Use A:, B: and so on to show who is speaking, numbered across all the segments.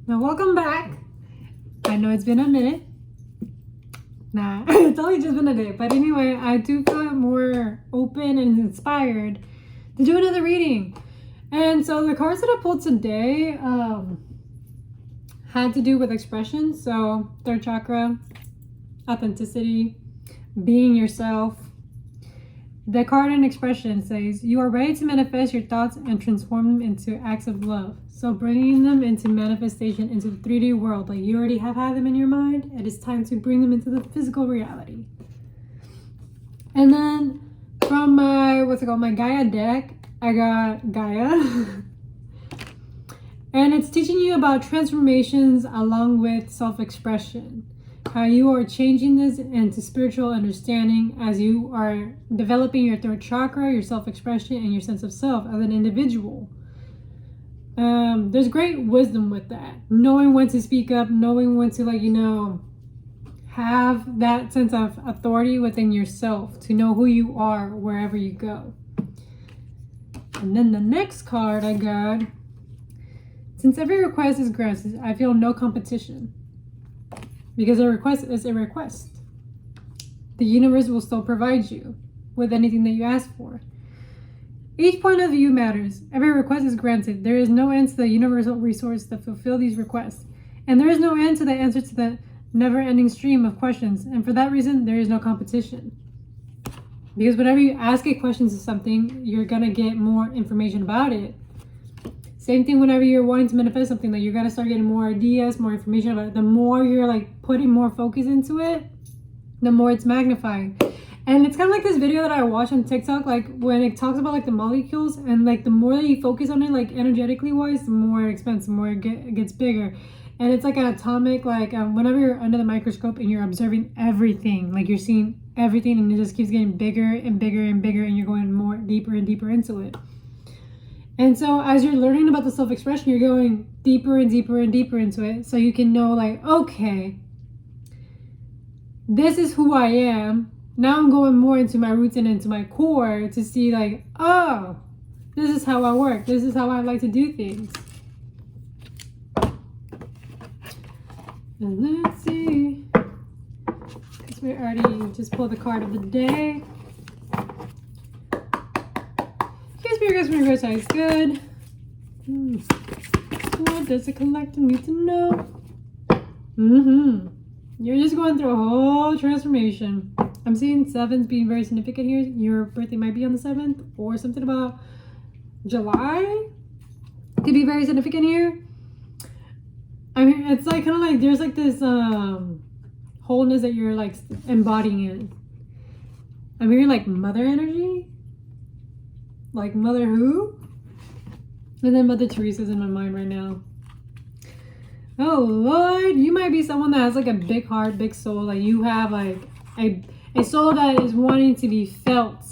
A: Now, welcome back. I know it's been a minute. Nah, it's only just been a day. But anyway, I do feel more open and inspired to do another reading. And so the cards that I pulled today had to do with expression. So third chakra, authenticity, being yourself. The card in expression says, you are ready to manifest your thoughts and transform them into acts of love. So bringing them into manifestation into the 3D world, like you already have had them in your mind, it is time to bring them into the physical reality. And then from my, my Gaia deck, I got Gaia. And it's teaching you about transformations along with self-expression. How you are changing this into spiritual understanding as you are developing your third chakra, your self-expression, and your sense of self as an individual. There's great wisdom with that. Knowing when to speak up, knowing when to, have that sense of authority within yourself to know who you are wherever you go. And then the next card I got, since every request is granted, I feel no competition. Because a request is a request. The universe will still provide you with anything that you ask for. Each point of view matters. Every request is granted. There is no end to the universal resource to fulfill these requests. And there is no end to the answer to the never-ending stream of questions. And for that reason, there is no competition. Because whenever you ask a question to something, you're going to get more information about it. Same thing whenever you're wanting to manifest something, like you're gonna start getting more ideas, more information about it. The more you're putting more focus into it, the more it's magnified. And it's kind of like this video that I watch on TikTok, when it talks about the molecules, and the more that you focus on it, energetically wise, the more it expands, the more it gets bigger. And it's like an atomic, whenever you're under the microscope and you're observing everything, you're seeing everything, and it just keeps getting bigger and bigger and bigger, and you're going more deeper and deeper into it. And so as you're learning about the self-expression, you're going deeper and deeper and deeper into it. So you can know okay, this is who I am. Now I'm going more into my roots and into my core to see oh, this is how I work. This is how I like to do things. And let's see. Because we already just pulled the card of the day. Spirit size good. What does the collective need to know? You're just going through a whole transformation. I'm seeing sevens being very significant here. Your birthday might be on the 7th, or something about July could be very significant here. I mean, it's kind of there's this wholeness that you're embodying in. I'm hearing mother energy. Mother who? And then Mother Teresa's in my mind right now. Oh Lord, you might be someone that has a big heart, big soul. You have a soul that is wanting to be felt.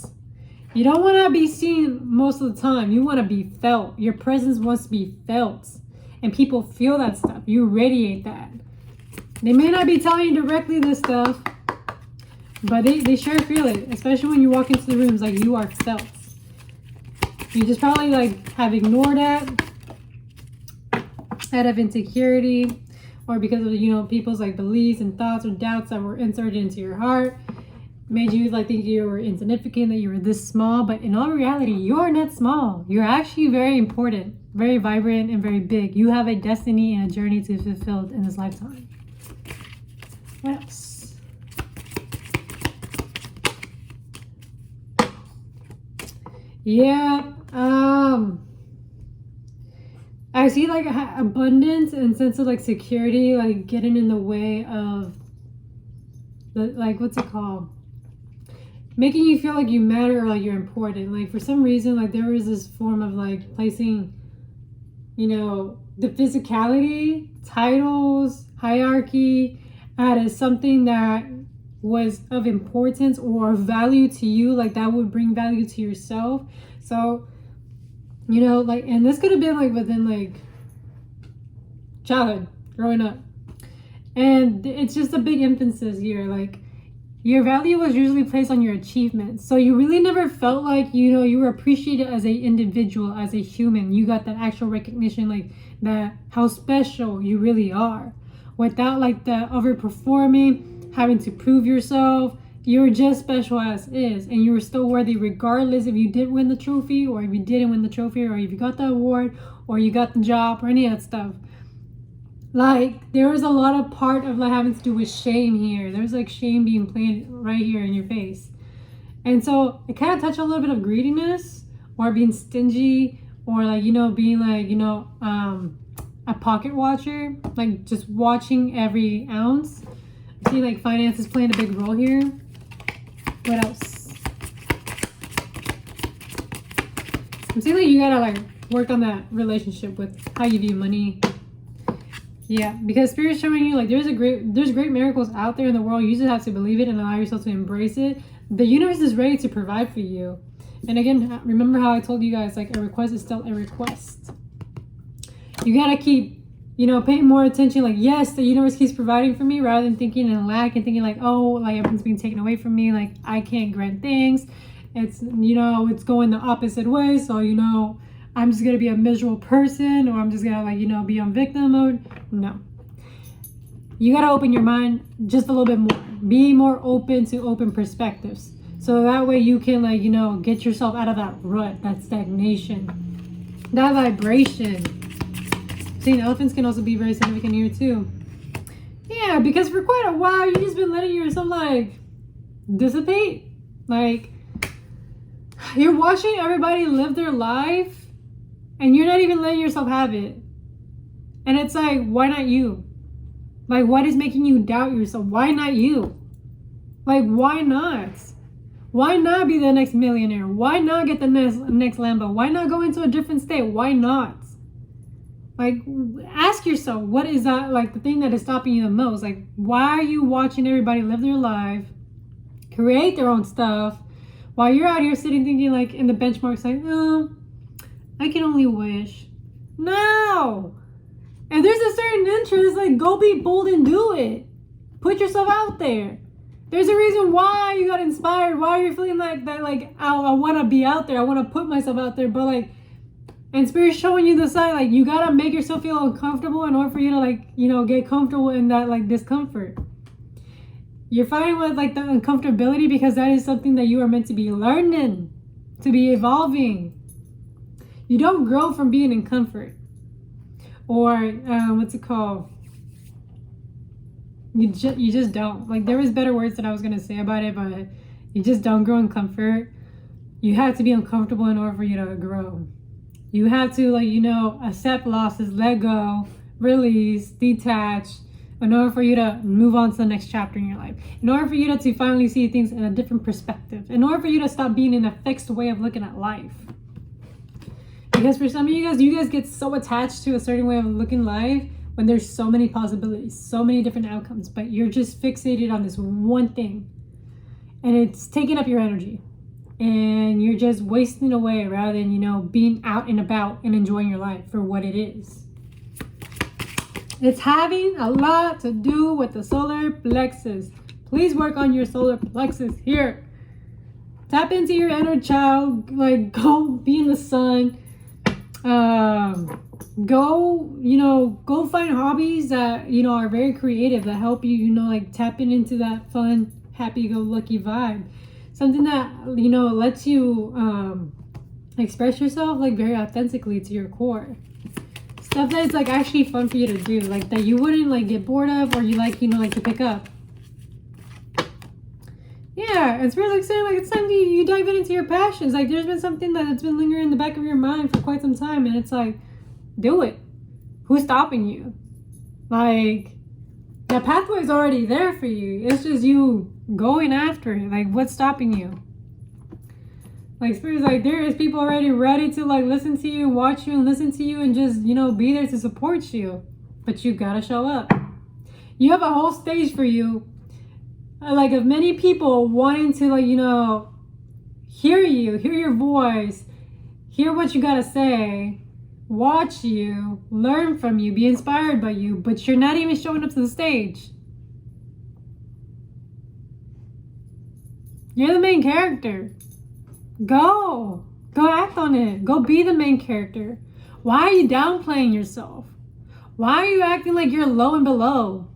A: You don't want to be seen most of the time. You want to be felt. Your presence wants to be felt. And people feel that stuff. You radiate that. They may not be telling you directly this stuff, but they sure feel it. Especially when you walk into the rooms, you are felt. You just probably have ignored that out of insecurity, or because of people's beliefs and thoughts or doubts that were inserted into your heart, made you think you were insignificant, that you were this small. But in all reality, you are not small. You're actually very important, very vibrant, and very big. You have a destiny and a journey to be fulfilled in this lifetime. What else? Yeah. I see abundance and sense of security getting in the way of the what's it called? Making you feel you matter or you're important. For some reason there was this form of placing the physicality, titles, hierarchy as something that was of importance or value to you, that would bring value to yourself. So and this could have been within childhood, growing up, and it's just a big emphasis here. Your value was usually placed on your achievements. So you really never felt like, you were appreciated as an individual, as a human. You got that actual recognition, like that, how special you really are. Without like the overperforming, having to prove yourself. You were just special as is, and you were still worthy regardless if you did win the trophy or if you didn't win the trophy or if you got the award or you got the job or any of that stuff. Like, there was a lot of part of like having to do with shame here. There's like shame being played right here in your face. And so it kind of touched a little bit of greediness or being stingy or like, being like, a pocket watcher, like just watching every ounce. I see like finances playing a big role here. What else? I'm saying like you gotta like work on that relationship with how you view money. Yeah, because Spirit's showing you like there's great miracles out there in the world. You just have to believe it and allow yourself to embrace it. The universe is ready to provide for you. And again, remember how I told you guys like a request is still a request. You gotta keep paying more attention, like, yes, the universe keeps providing for me, rather than thinking in lack and thinking like, oh, like everything's being taken away from me, like I can't grant things. It's, it's going the opposite way. So, I'm just going to be a miserable person, or I'm just going to like, be on victim mode. No. You got to open your mind just a little bit more. Be more open to open perspectives. So that way you can like, get yourself out of that rut, that stagnation, that vibration. Seeing elephants can also be very significant here too. Yeah, because for quite a while you've just been letting yourself like dissipate. Like you're watching everybody live their life and you're not even letting yourself have it. And it's like, why not you? Like, what is making you doubt yourself? Why not you? Like, why not? Why not be the next millionaire? Why not get the next Lambo? Why not go into a different state? Why not? Like, ask yourself, what is that, like, the thing that is stopping you the most? Like, why are you watching everybody live their life, create their own stuff, while you're out here sitting thinking, like, in the benchmarks, like, oh, I can only wish. No! If there's a certain interest, like, go be bold and do it. Put yourself out there. There's a reason why you got inspired, why you're feeling like that, like, I want to be out there, I want to put myself out there, but, like, and Spirit's showing you the side, like, you gotta make yourself feel uncomfortable in order for you to, like, get comfortable in that, like, discomfort. You're fighting with, like, the uncomfortability because that is something that you are meant to be learning, to be evolving. You don't grow from being in comfort. Or, what's it called? You just don't. Like, there was better words that I was gonna say about it, but you just don't grow in comfort. You have to be uncomfortable in order for you to grow. You have to, like, accept losses, let go, release, detach, in order for you to move on to the next chapter in your life. In order for you to finally see things in a different perspective. In order for you to stop being in a fixed way of looking at life. Because for some of you guys get so attached to a certain way of looking life when there's so many possibilities, so many different outcomes, but you're just fixated on this one thing. And it's taking up your energy. And you're just wasting away rather than, being out and about and enjoying your life for what it is. It's having a lot to do with the solar plexus. Please work on your solar plexus here. Tap into your inner child. Like, go be in the sun. Go find hobbies that, are very creative, that help you, like, tapping into that fun, happy-go-lucky vibe. Something that, lets you express yourself, like, very authentically to your core. Stuff that is, like, actually fun for you to do. Like, that you wouldn't, like, get bored of or you, like, like to pick up. Yeah, it's really like saying, like, it's time you dive into your passions. Like, there's been something that's been lingering in the back of your mind for quite some time. And it's like, do it. Who's stopping you? Like, the pathway is already there for you. It's just you going after it. Like, what's stopping you? Like, Spirit's like, there is people already ready to, like, listen to you and watch you and listen to you and just, be there to support you. But you gotta show up. You have a whole stage for you, like, of many people wanting to, like, hear you, hear your voice, hear what you gotta say, watch you, learn from you, be inspired by you, but you're not even showing up to the stage. You're the main character. Go act on it. Go be the main character. Why are you downplaying yourself? Why are you acting like you're low and below?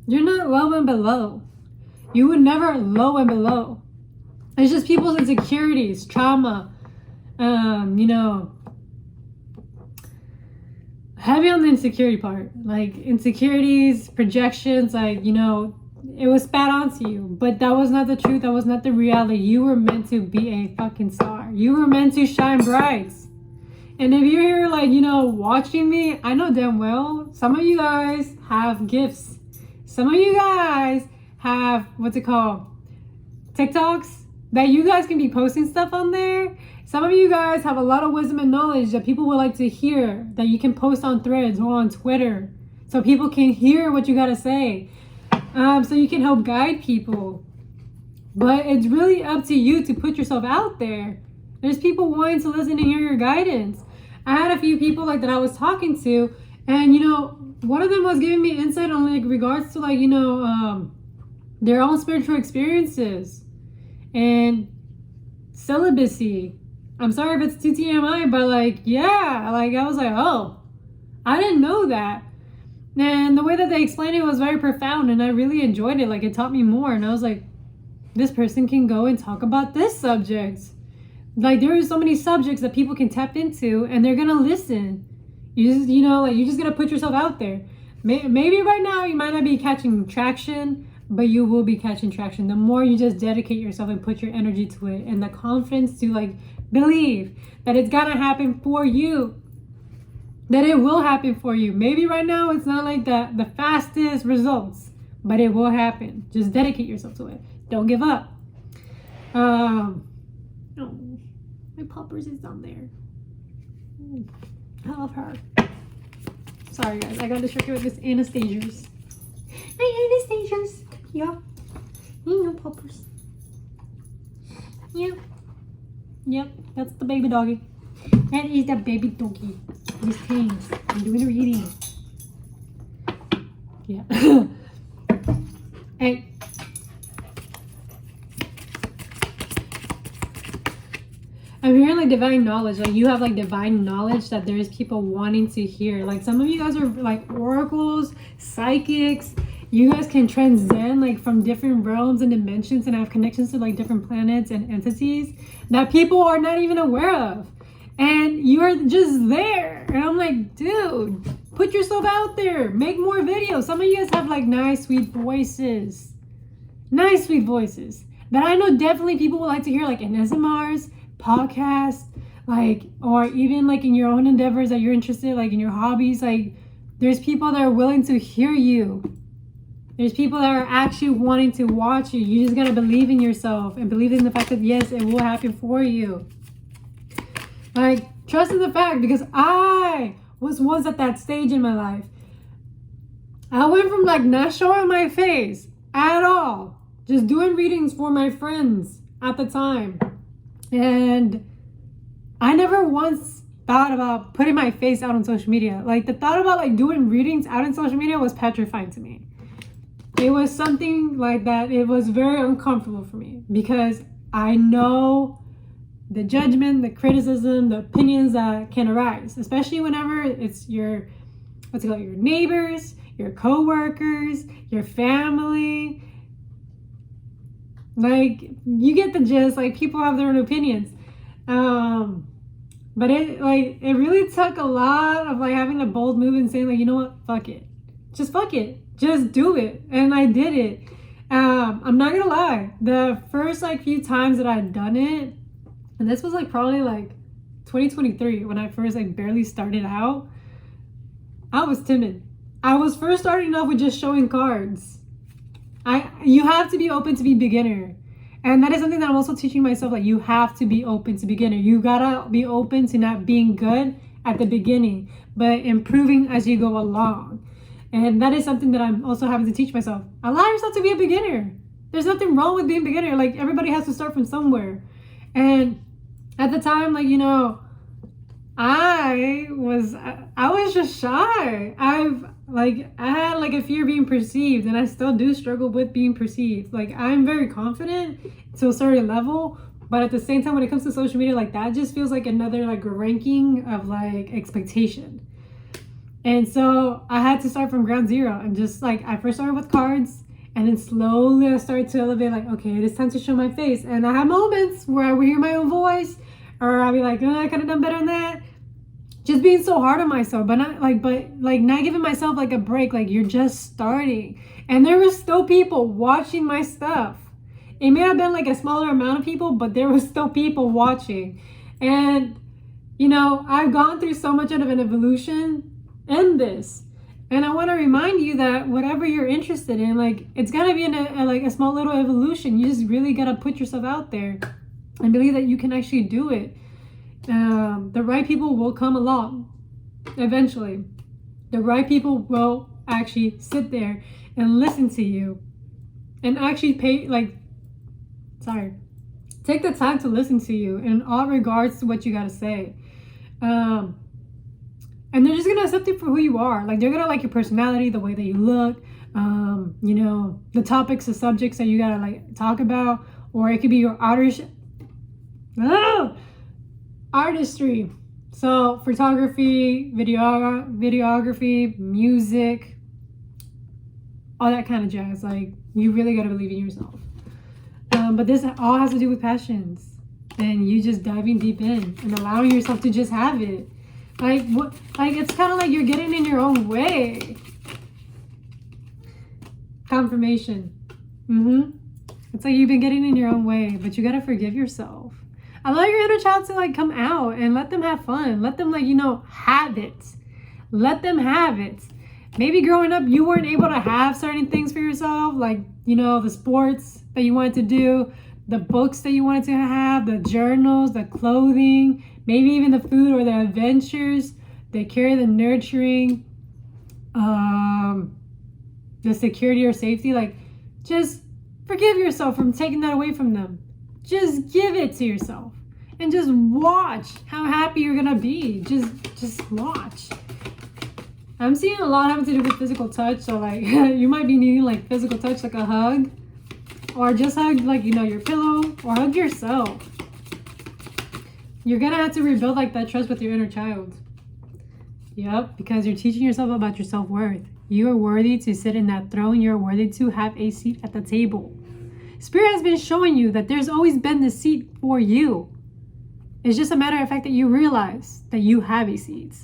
A: You're not low and below. You would never low and below. It's just people's insecurities, trauma, heavy on the insecurity part. Like insecurities, projections, it was spat onto you. But that was not the truth. That was not the reality. You were meant to be a fucking star. You were meant to shine bright. And if you're here, watching me, I know damn well some of you guys have gifts. Some of you guys have, TikToks, that you guys can be posting stuff on there. Some of you guys have a lot of wisdom and knowledge that people would like to hear, that you can post on Threads or on Twitter, so people can hear what you gotta say, so you can help guide people. But it's really up to you to put yourself out there. There's people wanting to listen and hear your guidance. I had a few people that I was talking to, and one of them was giving me insight on regards to their own spiritual experiences and celibacy. I'm sorry if it's too TMI, but I was like, oh, I didn't know that. And the way that they explained it was very profound, and I really enjoyed it. It taught me more, and I was like, this person can go and talk about this subject. There are so many subjects that people can tap into, and they're gonna listen. You just, you just gotta put yourself out there. Maybe right now you might not be catching traction, but you will be catching traction. The more you just dedicate yourself and put your energy to it, and the confidence to believe that it's gonna happen for you, that it will happen for you.Maybe right now it's not the fastest results, but it will happen. Just dedicate yourself to it. Don't give up. Oh, my poppers is down there. I love her. Sorry guys, I got distracted with this Anastasia's. Hi Anastasia's. Yeah. Poppers. Yeah. Yep, that's the baby doggy. That is the baby doggy. These things. I'm doing a reading. Yeah. Hey. I'm hearing divine knowledge. You have divine knowledge that there's people wanting to hear. Some of you guys are oracles, psychics. You guys can transcend from different realms and dimensions and have connections to different planets and entities that people are not even aware of. And you're just there. And I'm like, dude, put yourself out there. Make more videos. Some of you guys have nice, sweet voices. Nice, sweet voices. That I know definitely people would like to hear in SMRs, podcasts, or even in your own endeavors that you're interested, in your hobbies. There's people that are willing to hear you. There's people that are actually wanting to watch you. You just gotta believe in yourself and believe in the fact that yes, it will happen for you. Trust in the fact, because I was once at that stage in my life. I went from not showing my face at all, just doing readings for my friends at the time. And I never once thought about putting my face out on social media. The thought about doing readings out on social media was petrifying to me. It was something that. It was very uncomfortable for me because I know the judgment, the criticism, the opinions that can arise, especially whenever it's your neighbors, your co-workers, your family. You get the gist. People have their own opinions. But it really took a lot of having a bold move and saying you know what, fuck it. Just fuck it. Just do it. And I did it. I'm not gonna lie. The first few times that I had done it, and this was probably 2023 when I first barely started out, I was timid. I was first starting off with just showing cards. You have to be open to be beginner. And that is something that I'm also teaching myself. You have to be open to beginner. You gotta be open to not being good at the beginning, but improving as you go along. And that is something that I'm also having to teach myself. Allow yourself to be a beginner. There's nothing wrong with being a beginner. Everybody has to start from somewhere. And at the time, I was just shy. I had like a fear of being perceived, and I still do struggle with being perceived. Like, I'm very confident to a certain level, but at the same time, when it comes to social media, like, that just feels like another like ranking of like expectation. And so I had to start from ground zero, and just like, I first started with cards, and then slowly I started to elevate, like, okay, it is time to show my face. And I have moments where I would hear my own voice, or I'd be like, oh, I could have done better than that. Just being so hard on myself, but not giving myself like a break. Like, you're just starting, and there were still people watching my stuff. It may have been like a smaller amount of people, but there was still people watching. And I've gone through so much of an evolution in this, and I want to remind you that whatever you're interested in, like, it's gonna be like a small little evolution. You just really gotta put yourself out there and believe that you can actually do it. The right people will come along eventually. The right people will actually sit there and listen to you, and actually take the time to listen to you in all regards to what you got to say. And they're just gonna accept you for who you are. Like, they're gonna like your personality, the way that you look, the topics, the subjects that you gotta like talk about, or it could be your artistry. So photography, videography, music, all that kind of jazz. Like, you really got to believe in yourself. But this all has to do with passions, and you just diving deep in and allowing yourself to just have it. Like, what? Like, it's kind of like you're getting in your own way. Confirmation. It's like you've been getting in your own way, but you got to forgive yourself. Allow your inner child to like come out and let them have fun. Let them have it. Let them have it. Maybe growing up you weren't able to have certain things for yourself, like, the sports that you wanted to do, the books that you wanted to have, the journals, the clothing, maybe even the food or the adventures, the care, the nurturing, the security or safety. Like, just forgive yourself from taking that away from them. Just give it to yourself, and just watch how happy you're gonna be. Just watch. I'm seeing a lot having to do with physical touch. So like, you might be needing like physical touch, like a hug, or just hug like your pillow, or hug yourself. You're gonna have to rebuild like that trust with your inner child. Yep, because you're teaching yourself about your self-worth. You are worthy to sit in that throne. You're worthy to have a seat at the table. Spirit has been showing you that there's always been the seat for you. It's just a matter of fact that you realize that you have a seat,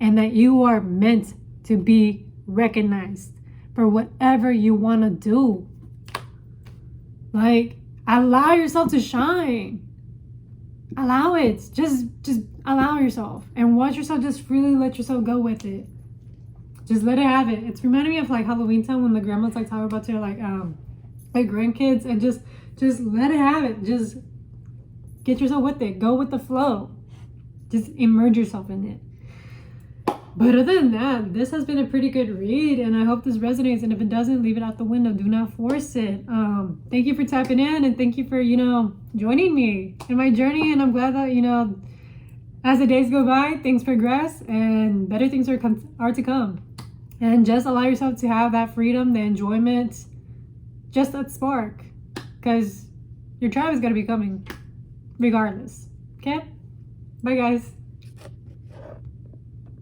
A: and that you are meant to be recognized for whatever you want to do. Like, allow yourself to shine. Allow it. Just allow yourself, and watch yourself just freely let yourself go with it. Just let it have it. It's reminding me of like Halloween time when the grandmas like talk about their like grandkids, and just let it have it. Just get yourself with it. Go with the flow. Just immerse yourself in it. But other than that, this has been a pretty good read, and I hope this resonates. And if it doesn't, leave it out the window. Do not force it. Thank you for tapping in, and thank you for joining me in my journey. And I'm glad that as the days go by, things progress, and better things are to come. And just allow yourself to have that freedom, the enjoyment, just that spark, because your tribe is going to be coming regardless. Okay? Bye, guys.